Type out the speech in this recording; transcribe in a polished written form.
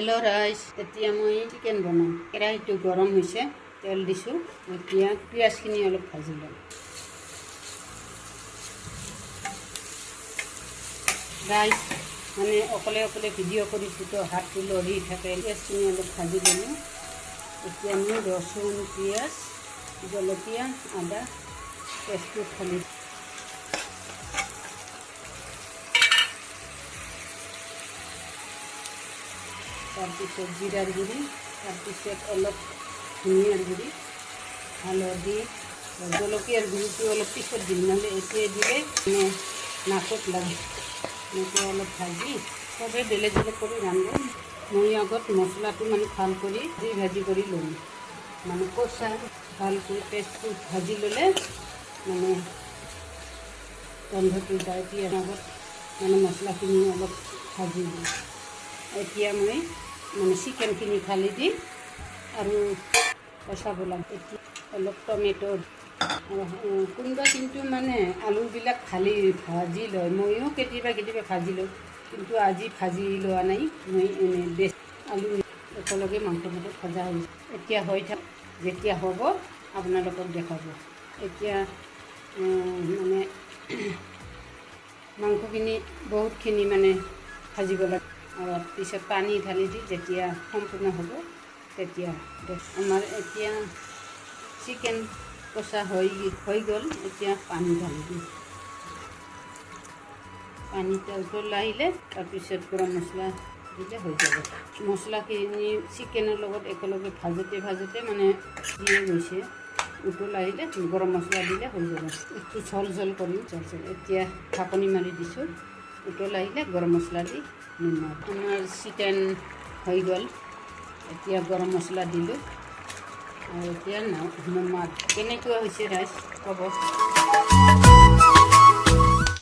Hello' ৰাইজ, এতিয়া মই চিকেন বনাম। কেৰাহীটো গৰম হৈছে, তেল দিছোঁ। এতিয়া পিঁয়াজখিনি অলপ ভাজি ল'ম। ৰাইজ মানে অকলে ভিডিঅ' কৰিছোঁ তো হাতটো লৰি থাকে। পিঁয়াজখিনি অলপ ভাজি ল'লোঁ। এতিয়া মই ৰচুন, পিঁয়াজ, জলকীয়া, আদা পেষ্টটো ঢালি তাৰপিছত জিৰাৰ গুড়ি, তাৰপিছত অলপ ধনিয়াৰ গুড়ি, হালধি, জলকীয়াৰ গুড়িটো অলপ পিছত দিম, নহ'লে এতিয়াই দিলে মানে নাকত লাগে। এনেকৈ অলপ ভাজি চবেই বেলেগ কৰি ৰান্ধো। মই আগত মছলাটো মানে ভাল কৰি ভাজি কৰি ল'ম। মানে কচা ভালকৈ পেষ্টটো ভাজি ল'লে মানে গন্ধটো যায়। পিঁয়াজ আগত মানে মছলাখিনি অলপ ভাজি দিওঁ। এতিয়া মই মানে চিকেনখিনি ঢালি দিম আৰু কচাব লাগে। এতিয়া অলপ টমেটো, কোনোবা কিন্তু মানে আলুবিলাক ভাজি লয়। ময়ো কেতিয়াবা ভাজি লওঁ, কিন্তু আজি ভাজি লোৱা নাই। মই এনেই বেছি আলু একেলগে মাংসৰ লগত ভজা হৈছে। এতিয়া হৈ থাক, যেতিয়া হ'ব আপোনালোকক দেখাব। এতিয়া মানে মাংসখিনি বহুতখিনি মানে ভাজিব লাগে। আৰু পিছত পানী ঢালি দি যেতিয়া সম্পূৰ্ণ হ'ব তেতিয়া আমাৰ এতিয়া চিকেন কষা হৈ গ'ল। এতিয়া পানী ঢালি দিম। পানীটো উতল আহিলে তাৰপিছত গৰম মছলা দিলে হৈ যাব। মছলাখিনি চিকেনৰ লগত একেলগে ভাজোঁতে মানে দিয়ে গৈছে। উতল আহিলে গৰম মছলা দিলে হৈ যাব। একটু ঝল কৰিম। এতিয়া ঢাকনি মাৰি দিছোঁ। উতল আহিলে গৰম মছলা দি নিমখ। আমাৰ চিকেন হৈ গ'ল। এতিয়া গৰম মছলা দিলোঁ আৰু এতিয়া নমাত কেনেকুৱা হৈছে ৰাইজ ক'ব।